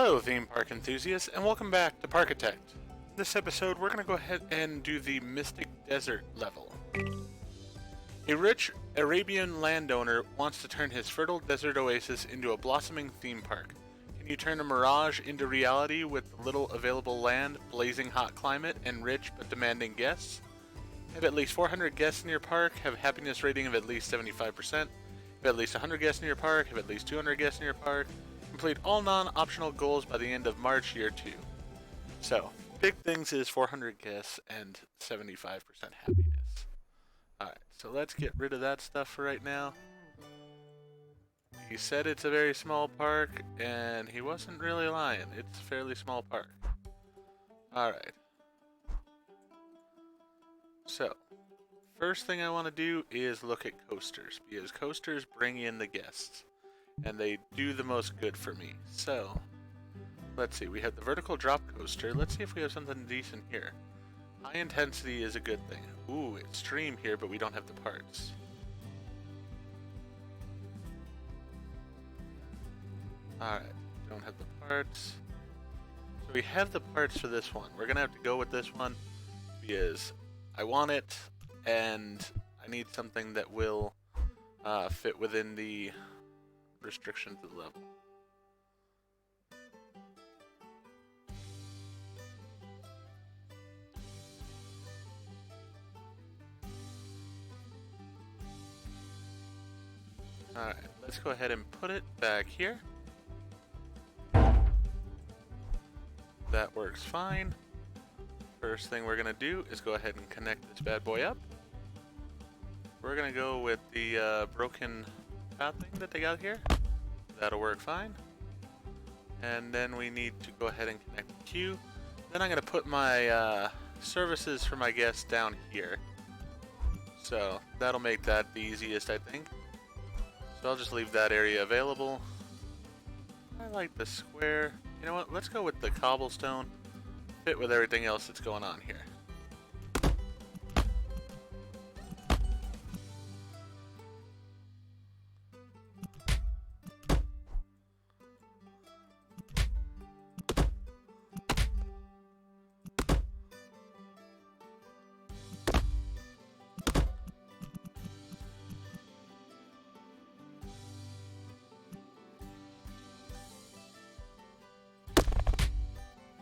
Hello, theme park enthusiasts, and welcome back to Parkitect. This episode, we're going to go ahead and do the Mystic Desert level. A rich Arabian landowner wants to turn his fertile desert oasis into a blossoming theme park. Can you turn a mirage into reality with little available land, blazing hot climate, and rich but demanding guests? Have at least 400 guests in your park, have a happiness rating of at least 75%, have at least 100 guests in your park, have at least 200 guests in your park, complete all non-optional goals by the end of March year 2. So, big things is 400 guests and 75% happiness. Alright, so let's get rid of that stuff for right now. He said it's a very small park, and he wasn't really lying. It's a fairly small park. Alright. So, first thing I want to do is look at coasters, because coasters bring in the guests. And they do the most good for me. So, let's see. We have the vertical drop coaster. Let's see if we have something decent here. High intensity is a good thing. Ooh, extreme here, but we don't have the parts. Alright, don't have the parts. So we have the parts for this one. We're going to have to go with this one because I want it and I need something that will fit within the restrictions of the level. Alright, let's go ahead and put it back here. That works fine. First thing we're going to do is go ahead and connect this bad boy up. We're going to go with the broken path thing that they got here. That'll work fine. And then we need to go ahead and connect the queue. Then I'm going to put my services for my guests down here. So that'll make that the easiest, I think. So I'll just leave that area available. I like the square. You know what? Let's go with the cobblestone. Fit with everything else that's going on here.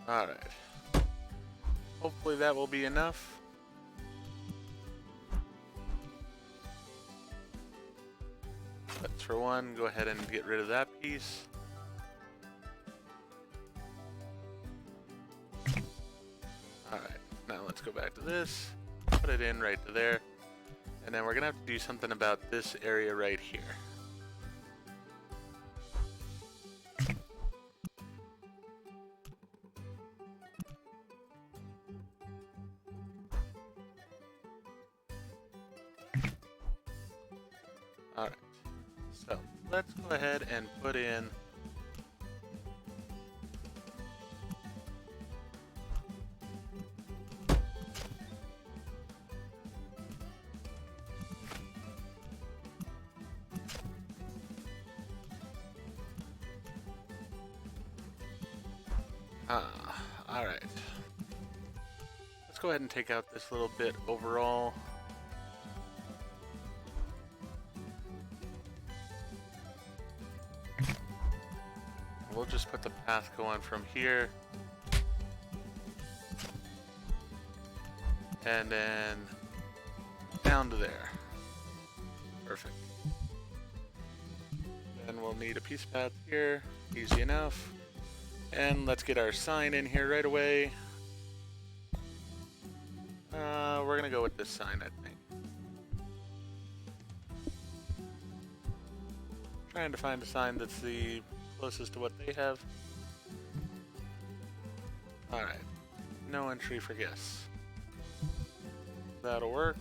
Alright. Hopefully that will be enough. Let's for one go ahead and get rid of that piece. Alright, now let's go back to this. Put it in right to there. And then we're gonna have to do something about this area right here. Alright, so let's go ahead and put in alright. Let's go ahead and take out this little bit overall. We'll just put the path going from here. And then down to there. Perfect. Then we'll need a piece of path here. Easy enough. And let's get our sign in here right away. We're gonna go with this sign, I think. Trying to find a sign that's the closest to what they have. Alright. No entry for guests. That'll work.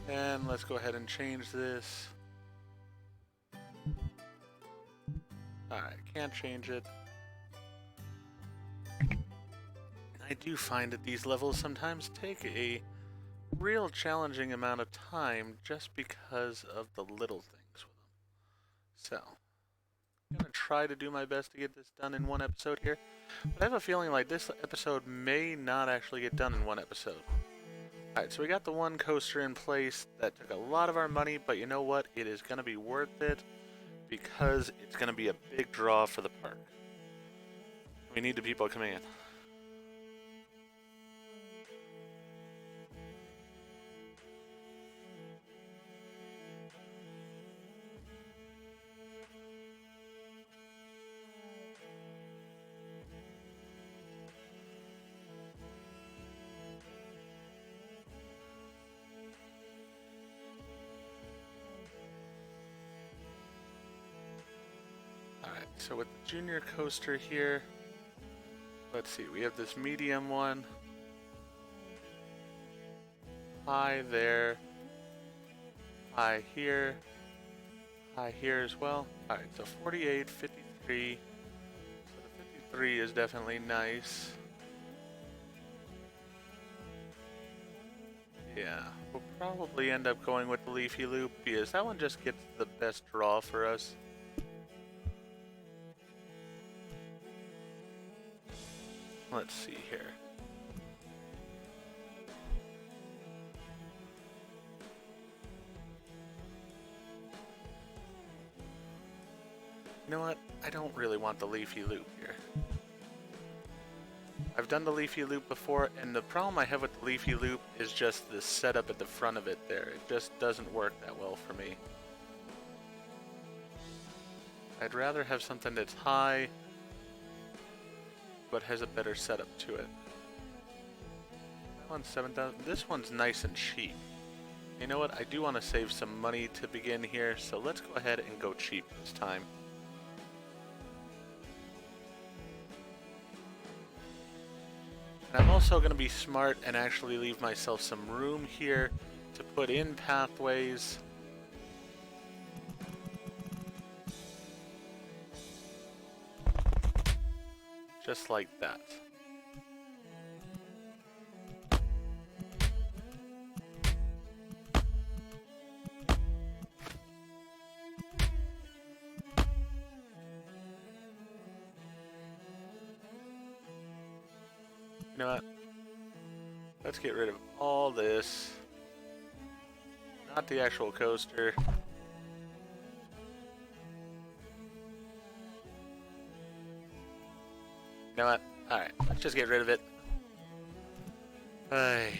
And let's go ahead and change this. Alright, can't change it. I do find that these levels sometimes take a real challenging amount of time just because of the little things with them. So, I'm going to try to do my best to get this done in one episode here. But I have a feeling like this episode may not actually get done in one episode. Alright, so we got the one coaster in place that took a lot of our money, but you know what? It is going to be worth it because it's going to be a big draw for the park. We need the people coming in. Alright, so with the junior coaster here, let's see, we have this medium one. High there. High here. High here as well. Alright, so 48, 53. So the 53 is definitely nice. Yeah, we'll probably end up going with the Leafy Loop because that one just gets the best draw for us. Let's see here. You know what? I don't really want the Leafy Loop here. I've done the Leafy Loop before, and the problem I have with the Leafy Loop is just the setup at the front of it there. It just doesn't work that well for me. I'd rather have something that's high, but has a better setup to it. That one's 7,000. This one's nice and cheap. You know what? I do want to save some money to begin here, so let's go ahead and go cheap this time. And I'm also going to be smart and actually leave myself some room here to put in pathways. Just like that. You know what? Let's get rid of all this. Not the actual coaster. You know what? Alright, let's just get rid of it. Hey.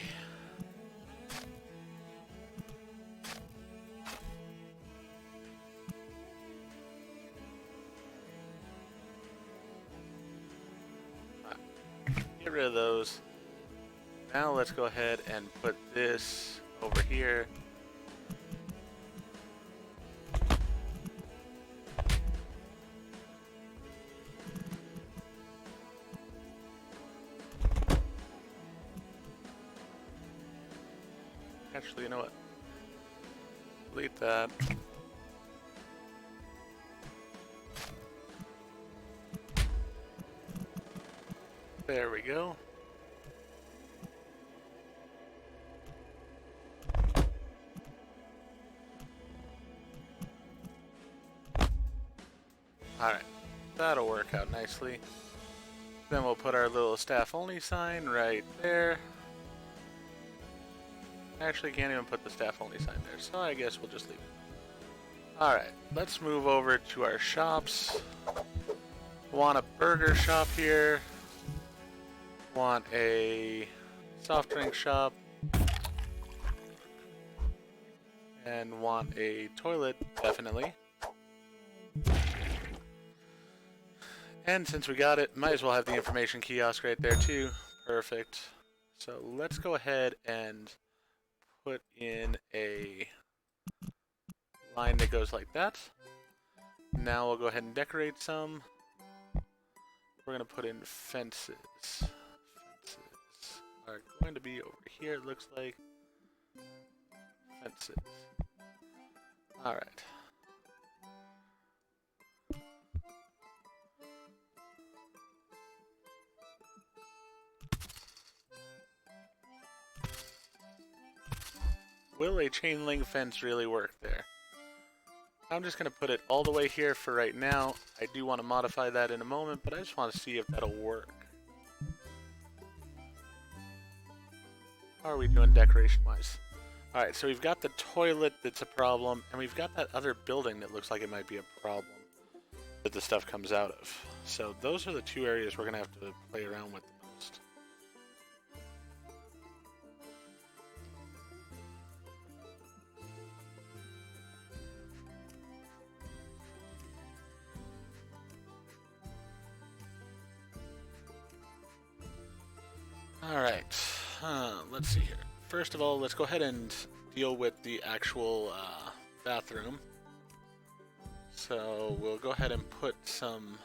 Get rid of those. Now let's go ahead and put this over here. Actually, you know what? Delete that. There we go. Alright, that'll work out nicely. Then we'll put our little staff only sign right there. Actually, can't even put the staff only sign there, so I guess we'll just leave it. Alright, let's move over to our shops. Want a burger shop here. Want a soft drink shop. And want a toilet, definitely. And since we got it, might as well have the information kiosk right there too. Perfect. So let's go ahead and put in a line that goes like that. Now we'll go ahead and decorate some. We're going to put in fences. Fences are going to be over here, it looks like. Fences. Alright. Will a chain link fence really work there? I'm just going to put it all the way here for right now. I do want to modify that in a moment, but I just want to see if that'll work. How are we doing decoration-wise? Alright, so we've got the toilet that's a problem, and we've got that other building that looks like it might be a problem that the stuff comes out of. So those are the two areas we're going to have to play around with the most. Alright, let's see here. First of all, let's go ahead and deal with the actual bathroom. So we'll go ahead and put some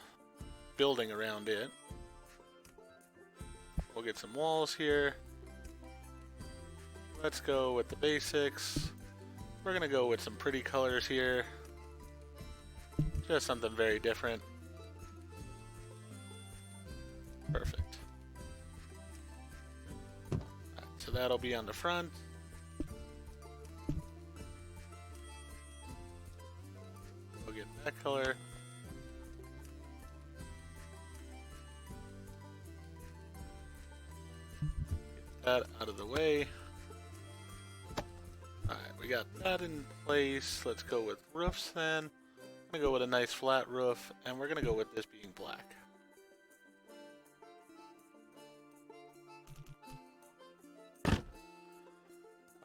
building around it. We'll get some walls here. Let's go with the basics. We're gonna go with some pretty colors here. Just something very different. Perfect. Alright, so that'll be on the front. We'll get that color. Get that out of the way. Alright, we got that in place. Let's go with roofs then. I'm gonna go with a nice flat roof, and we're gonna go with this being black.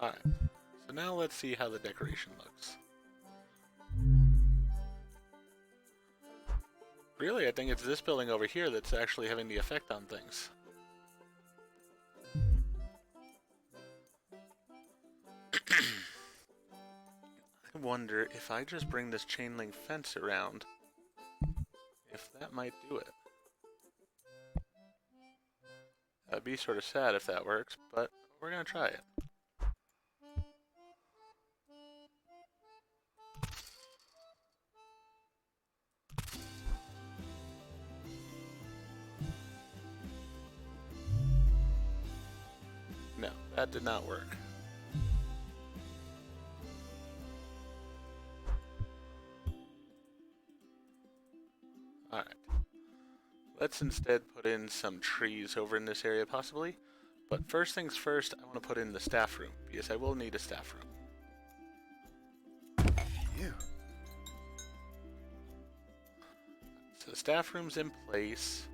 Alright, so now let's see how the decoration looks. Really, I think it's this building over here that's actually having the effect on things. I wonder if I just bring this chain link fence around, if that might do it. That'd be sort of sad if that works, but we're gonna try it. No, that did not work. Alright. Let's instead put in some trees over in this area possibly. But first things first, I want to put in the staff room, because I will need a staff room. Phew. So the staff room's in place.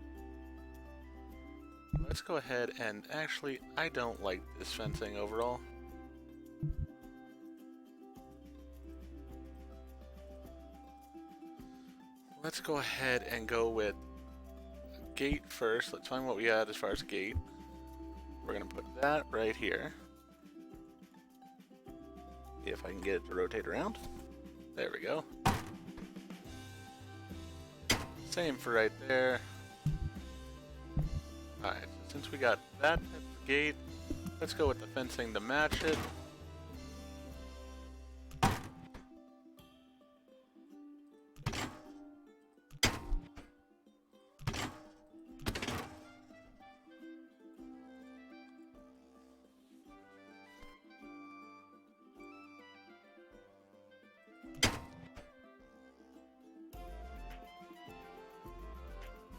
Let's go ahead and actually, I don't like this fencing overall. Let's go ahead and go with a gate first. Let's find what we had as far as gate. We're gonna put that right here. See if I can get it to rotate around. There we go. Same for right there. Alright, since we got that type of gate, let's go with the fencing to match it.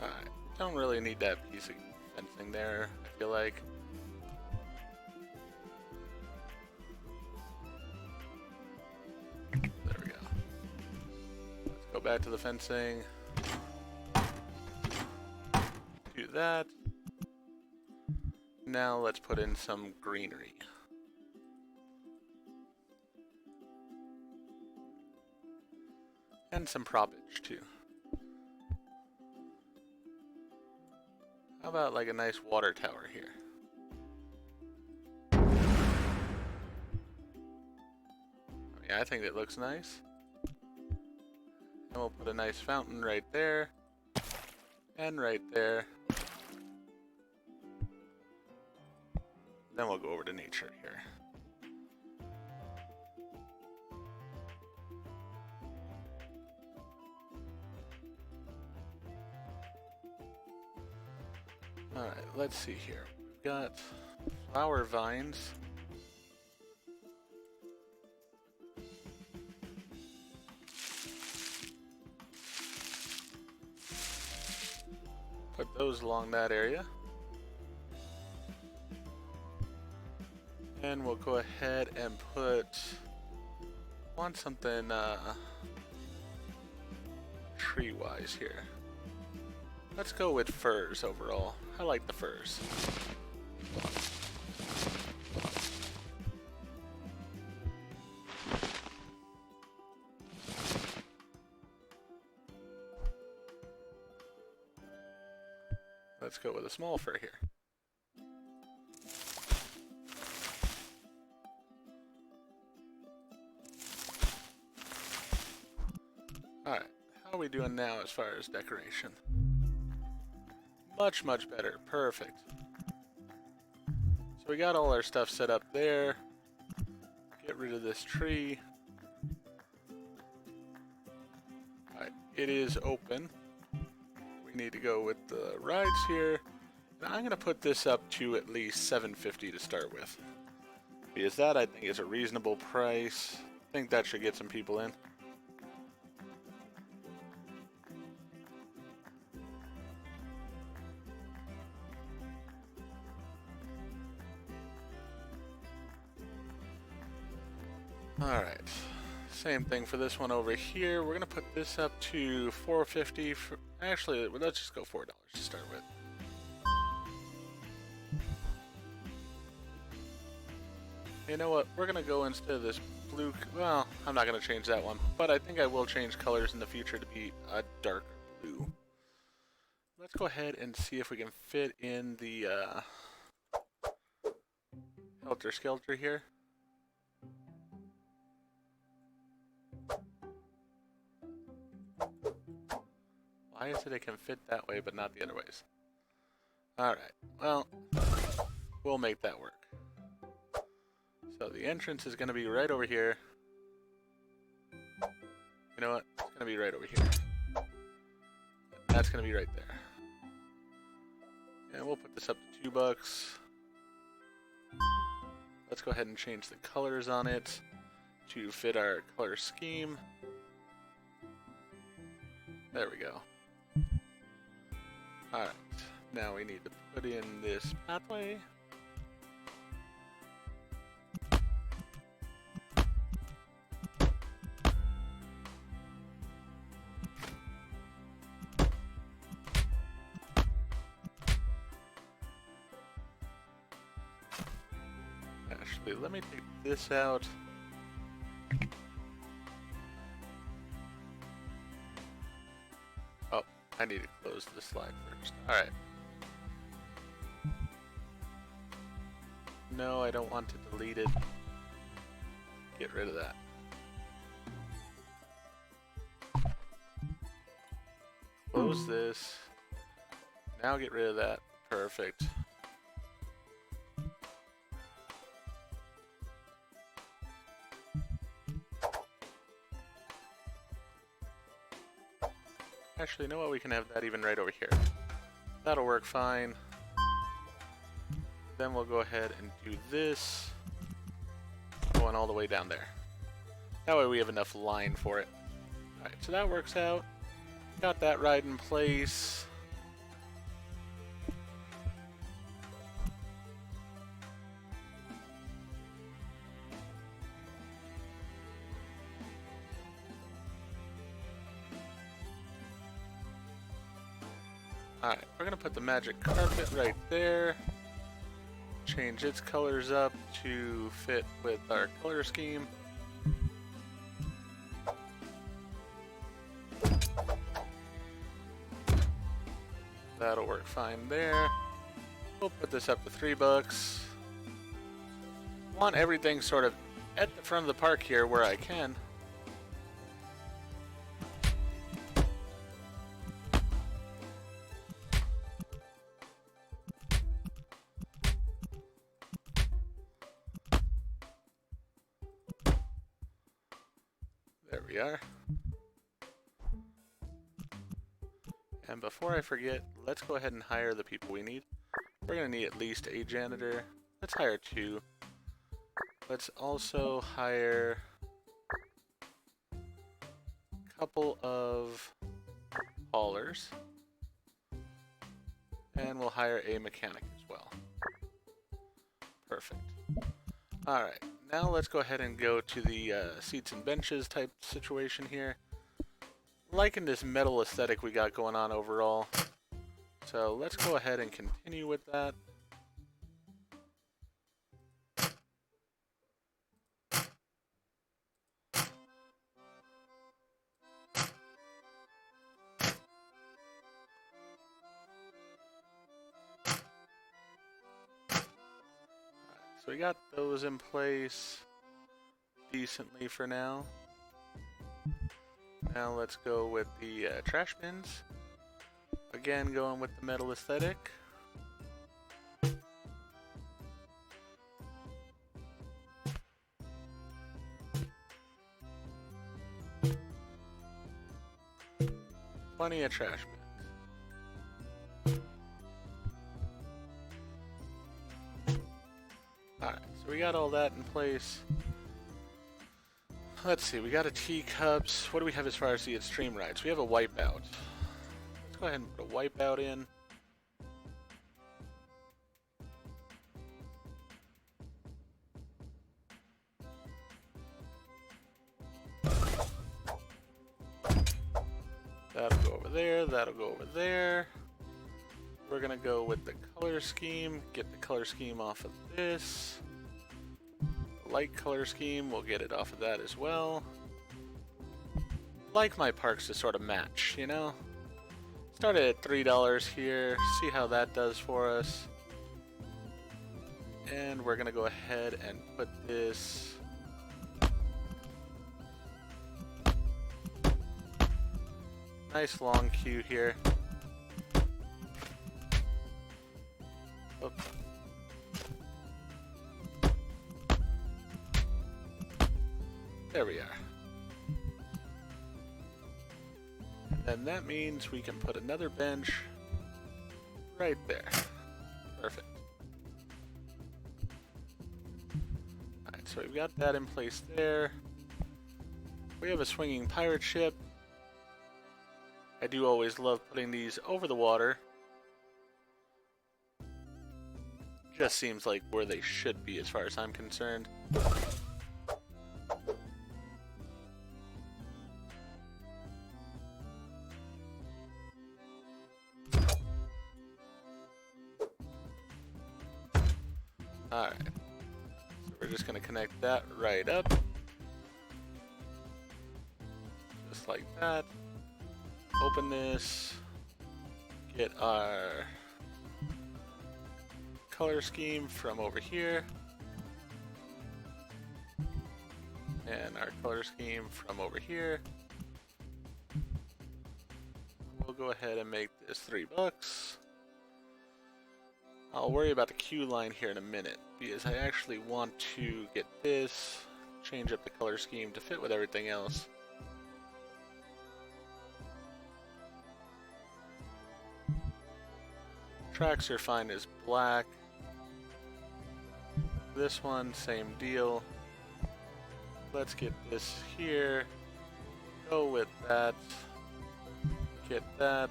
Alright, don't really need that piece of fencing there, I feel like. There we go. Let's go back to the fencing. Do that. Now let's put in some greenery. And some propage too. How about like a nice water tower here? I mean, I think it looks nice. And we'll put a nice fountain right there. And right there. Then we'll go over to nature here. Alright, let's see here. We've got flower vines. those along that area. And we'll go ahead and want something tree-wise here. Let's go with firs overall. I like the firs. Let's go with a small fir here. Alright, how are we doing now as far as decoration? Much, much better. Perfect. So we got all our stuff set up there. Get rid of this tree. Alright, it is open. We need to go with the rides here. And I'm going to put this up to at least $7.50 to start with. Because that, I think, is a reasonable price. I think that should get some people in. Alright, same thing for this one over here. We're going to put this up to $4.50 for, actually, let's just go $4 to start with. You know what, we're going to go instead of this blue, well, I'm not going to change that one, but I think I will change colors in the future to be a darker blue. Let's go ahead and see if we can fit in the Helter Skelter here. Why is it can fit that way but not the other ways? Alright, well, we'll make that work. So the entrance is going to be right over here. You know what? It's going to be right over here. That's going to be right there. And we'll put this up to $2. Let's go ahead and change the colors on it to fit our color scheme. There we go. Alright, now we need to put in this pathway. Actually, let me take this out. Oh, I need to close the slide first. Alright. No, I don't want to delete it. Get rid of that. Close this. Now get rid of that. Perfect. Actually, you know what? We can have that even right over here. That'll work fine. Then we'll go ahead and do this. Going all the way down there. That way we have enough line for it. Alright, so that works out. Got that ride in place. Alright, we're going to put the magic carpet right there. Change its colors up to fit with our color scheme. That'll work fine there. We'll put this up to $3. Want everything sort of at the front of the park here where I can. There we are. And before I forget, let's go ahead and hire the people we need. We're going to need at least a janitor. Let's hire 2. Let's also hire a couple of haulers. And we'll hire a mechanic as well. Perfect. Alright, now let's go ahead and go to the seats and benches type situation here. Liking this metal aesthetic we got going on overall. So let's go ahead and continue with that. So we got those in place decently for now. Now let's go with the trash bins. Again, going with the metal aesthetic. Plenty of trash bins. Alright, so we got all that in place. Let's see, we got a teacups. What do we have as far as the extreme rides? We have a wipeout. Let's go ahead and put a wipeout in. That'll go over there, that'll go over there. We're gonna go with the color scheme, get the color scheme off of this. Light color scheme, we'll get it off of that as well. Like my parks to sort of match, you know? Started at $3 here, see how that does for us. And we're gonna go ahead and put this nice long queue here. Oops. There we are. And that means we can put another bench right there. Perfect. Alright, so we've got that in place there. We have a swinging pirate ship. I do always love putting these over the water. Just seems like where they should be as far as I'm concerned. Alright, so we're just going to connect that right up. Just like that. Open this. Get our color scheme from over here. And our color scheme from over here. We'll go ahead and make this $3. I'll worry about the queue line here in a minute, because I actually want to get this, change up the color scheme to fit with everything else. Tracks are fine as black. This one, same deal. Let's get this here, go with that, get that,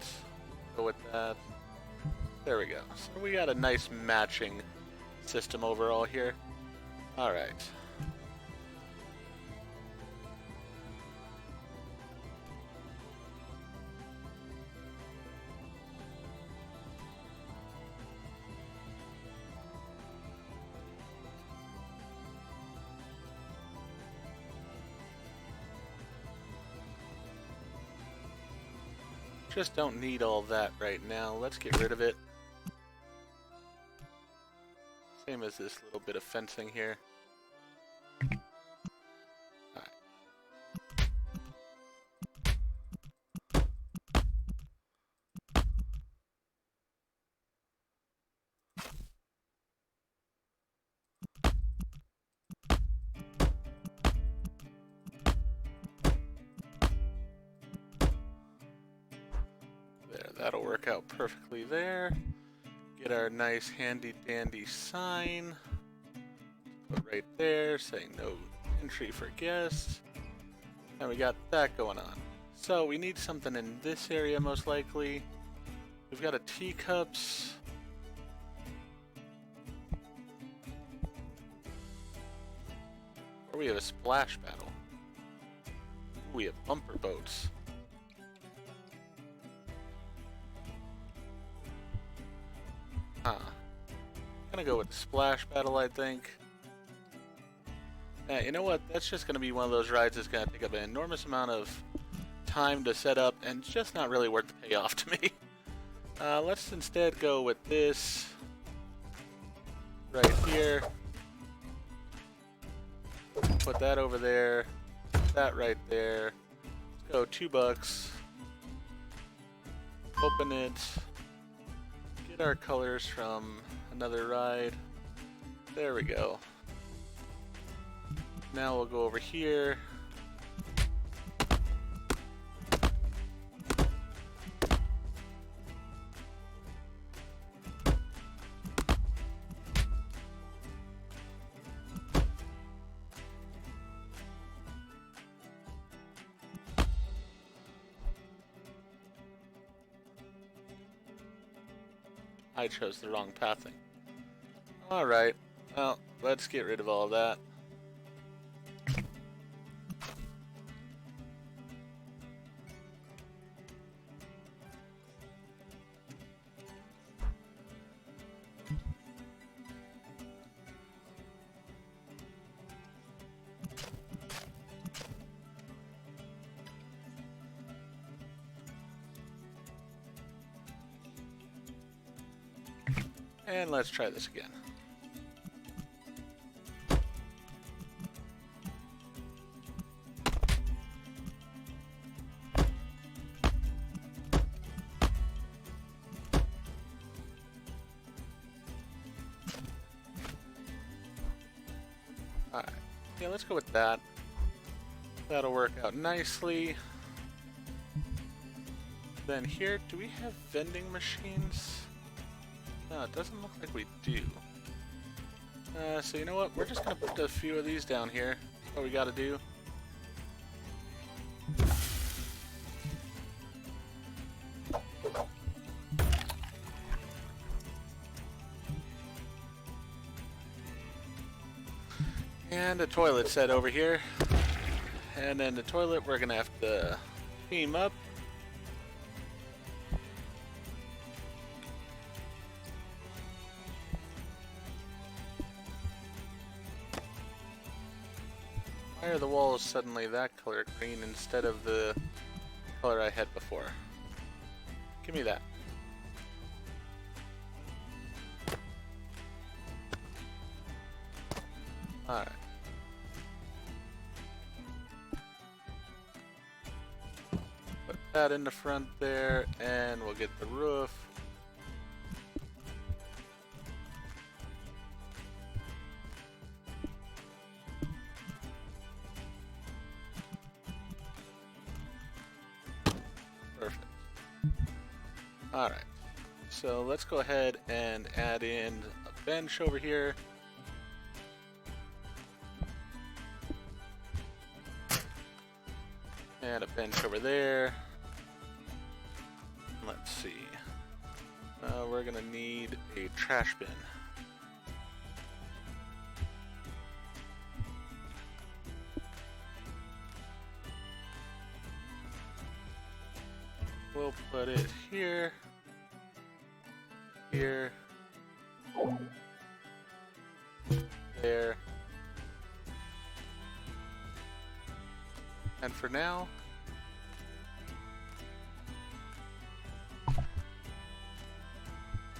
go with that. There we go. So we got a nice matching system overall here. Alright. Just don't need all that right now. Let's get rid of it. Same as this little bit of fencing here. Alright. There, that'll work out perfectly there. Get our nice handy dandy sign. Put right there saying no entry for guests. And we got that going on. So we need something in this area most likely. We've got a teacups. Or we have a splash battle. Ooh, we have bumper boats. Huh. Gonna go with the splash battle, I think. You know what? That's just gonna be one of those rides that's gonna take up an enormous amount of time to set up, and it's just not really worth the payoff to me. Let's instead go with this right here. Put that over there. That right there. Let's go $2. Open it. Get our colors from another ride. There we go. Now we'll go over here. I chose the wrong pathing. Alright, well, let's get rid of all of that. And let's try this again. Alright, yeah, let's go with that. That'll work out nicely. Then here, do we have vending machines? No, it doesn't look like we do. So you know what? We're just gonna put a few of these down here. That's what we gotta do. And a toilet set over here. And then the toilet we're gonna have to team up. Why are the walls suddenly that color green instead of the color I had before? Give me that. Alright. Put that in the front there, and we'll get the roof. Perfect. Alright, so let's go ahead and add in a bench over here. And a bench over there. Let's see. We're gonna need a trash bin. We'll put it here, here, there, and for now,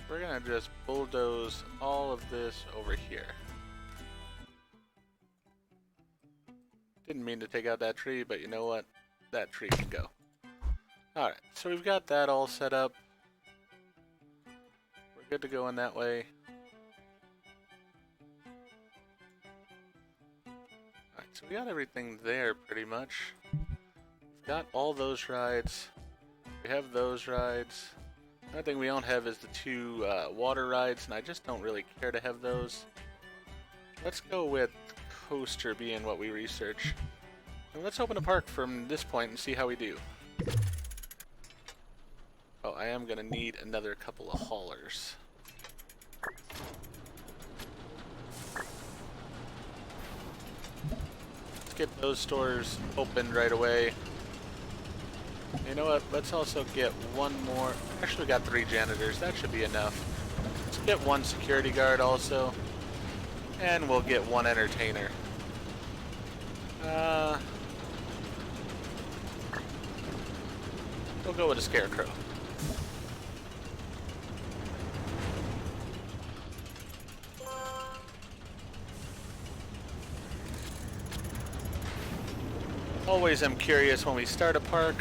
we're gonna just bulldoze all of this over here. Didn't mean to take out that tree, but you know what? That tree can go. Alright, so we've got that all set up. We're good to go in that way. Alright, so we got everything there pretty much. We've got all those rides. We have those rides. Another thing we don't have is the two water rides, and I just don't really care to have those. Let's go with coaster being what we research. And let's open a park from this point and see how we do. Oh, I am gonna need another couple of haulers. get those stores opened right away. You know what? Let's also get one more. Actually, we got 3 janitors. That should be enough. Let's get 1 security guard also. And we'll get 1 entertainer. We'll go with a scarecrow. Always am curious when we start a park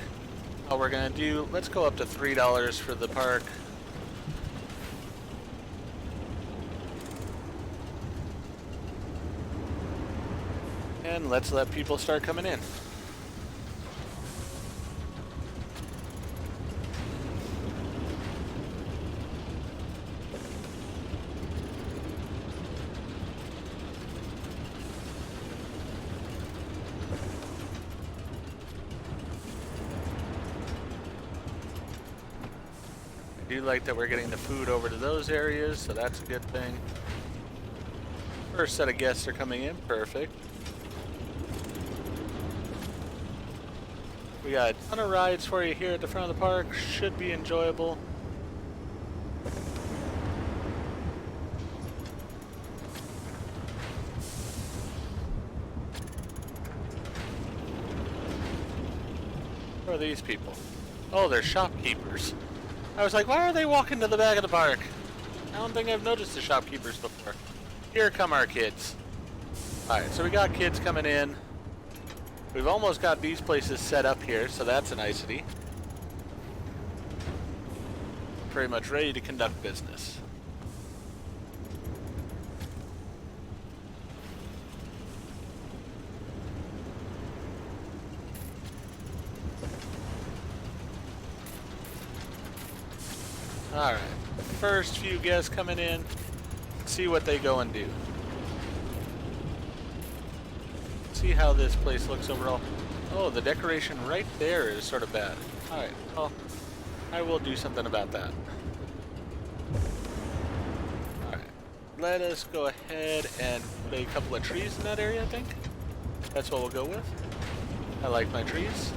how we're gonna do. Let's go up to $3 for the park. And let's let people start coming in. I do like that we're getting the food over to those areas, so that's a good thing. First set of guests are coming in, perfect. We got a ton of rides for you here at the front of the park, should be enjoyable. Who are these people? Oh, they're shopkeepers. I was like, why are they walking to the back of the park? I don't think I've noticed the shopkeepers before. Here come our kids. Alright, so we got kids coming in. We've almost got these places set up here, so that's a nicety. Pretty much ready to conduct business. Alright, first few guests coming in, see what they go and do. See how this place looks overall. Oh, the decoration right there is sort of bad. Alright, well, I will do something about that. Alright, let us go ahead and put a couple of trees in that area, I think. That's what we'll go with. I like my trees.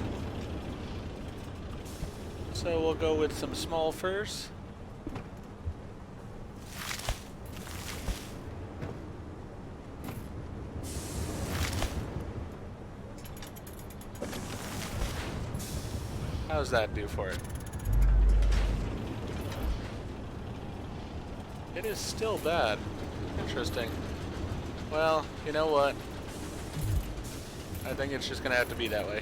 So we'll go with some small firs. How's that do for it? It is still bad. Interesting. Well, you know what? I think it's just gonna have to be that way.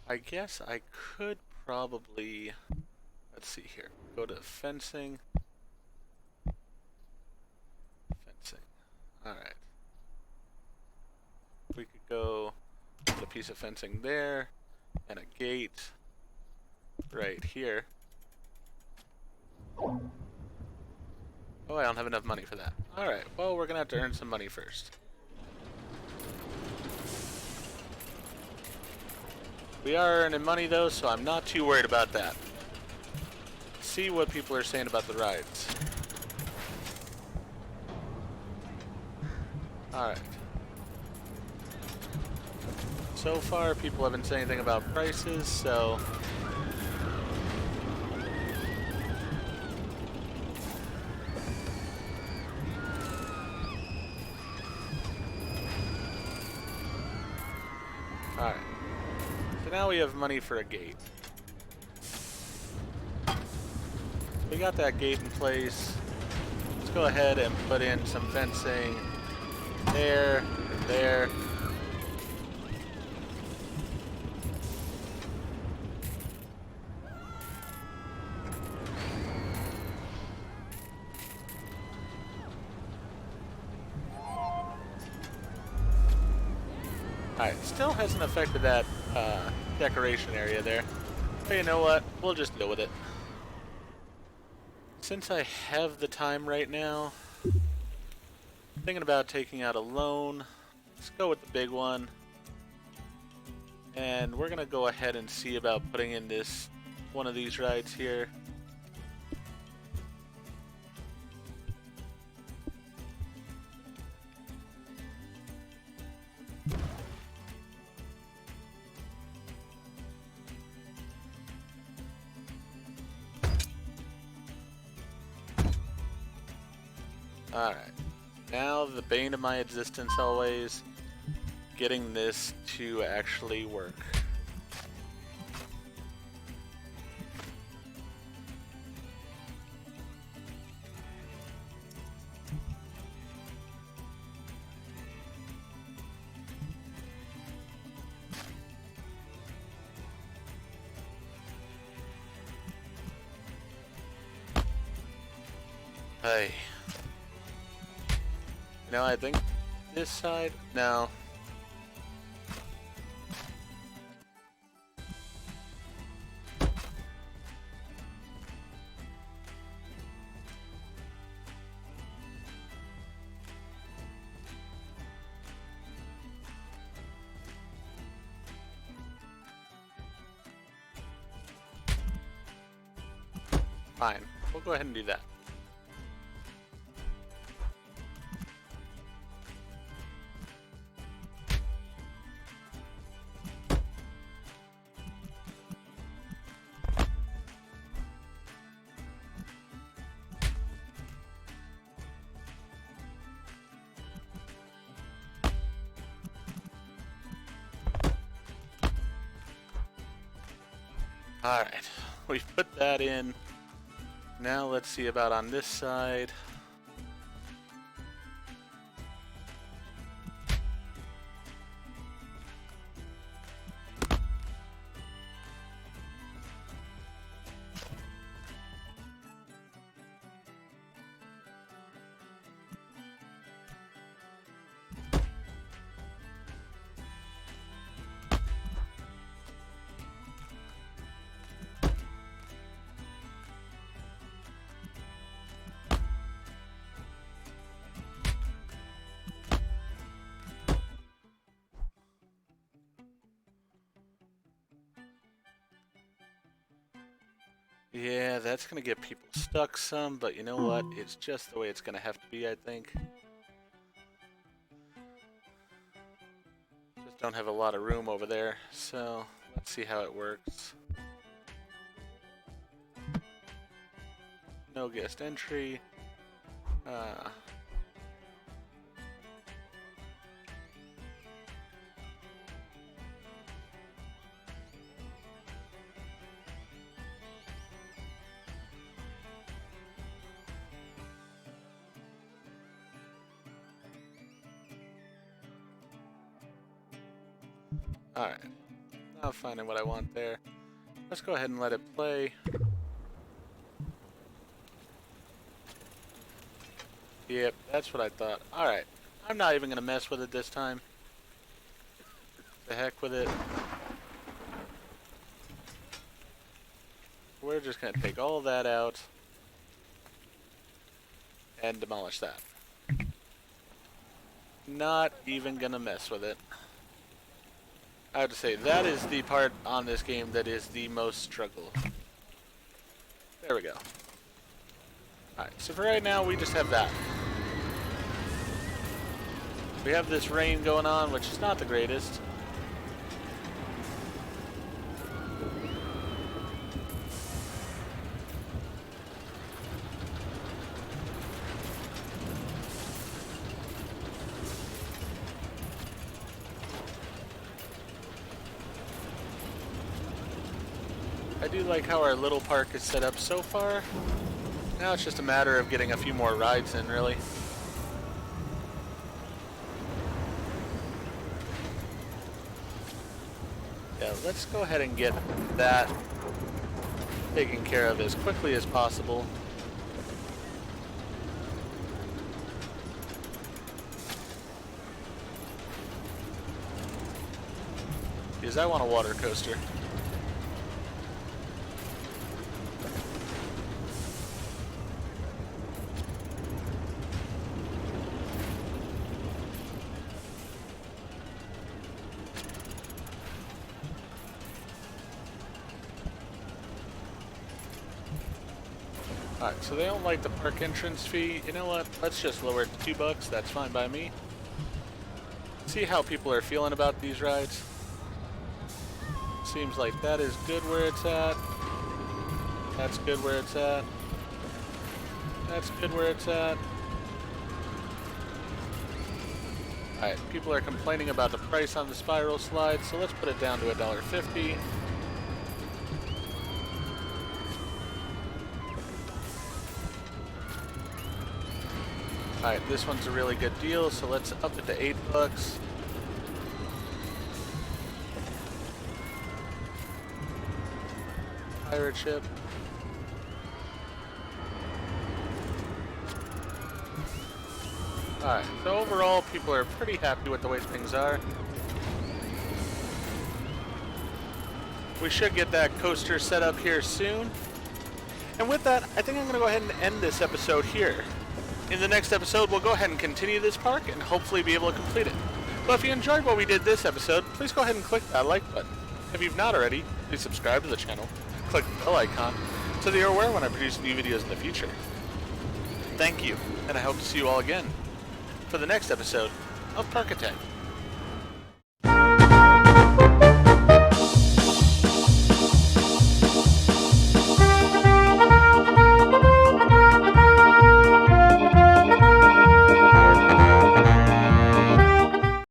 I guess I could probably, let's see here, go to fencing. Alright. We could go put a piece of fencing there, and a gate right here. Oh, I don't have enough money for that. Alright, well, we're gonna have to earn some money first. We are earning money though, so I'm not too worried about that. See what people are saying about the rides. Alright. So far, people haven't said anything about prices, so... Alright. So now we have money for a gate. We got that gate in place. Let's go ahead and put in some fencing. There, there. Alright, still hasn't affected that decoration area there. But you know what? We'll just deal with it. Since I have the time right now, thinking about taking out a loan. Let's go with the big one. And we're gonna go ahead and see about putting in this one of these rides here. Alright, now the bane of my existence always, getting this to actually work. Hey. No, I think this side? No. Fine. We'll go ahead and do that. Alright, we've put that in. Now let's see about on this side. Yeah, that's gonna get people stuck some, but you know what? It's just the way it's gonna have to be, I think. Just don't have a lot of room over there, so let's see how it works. No guest entry. Alright, now finding what I want there. Let's go ahead and let it play. Yep, that's what I thought. Alright, I'm not even going to mess with it this time. The heck with it. We're just going to take all that out and demolish that. Not even going to mess with it. I have to say, that is the part on this game that is the most struggle. There we go. Alright, so for right now, we just have that. We have this rain going on, which is not the greatest. I do like how our little park is set up so far. Now it's just a matter of getting a few more rides in, really. Yeah, let's go ahead and get that taken care of as quickly as possible. Because I want a water coaster. Alright, so they don't like the park entrance fee. You know what? Let's just lower it to $2. That's fine by me. See how people are feeling about these rides. Seems like that is good where it's at. That's good where it's at. That's good where it's at. Alright, people are complaining about the price on the spiral slide, so let's put it down to $1.50. Alright, this one's a really good deal, so let's up it to $8. Pirate ship. Alright, so overall people are pretty happy with the way things are. We should get that coaster set up here soon. And with that, I think I'm going to go ahead and end this episode here. In the next episode, we'll go ahead and continue this park and hopefully be able to complete it. But if you enjoyed what we did this episode, please go ahead and click that like button. If you've not already, please subscribe to the channel. Click the bell icon so that you're aware when I produce new videos in the future. Thank you, and I hope to see you all again for the next episode of Parkitect.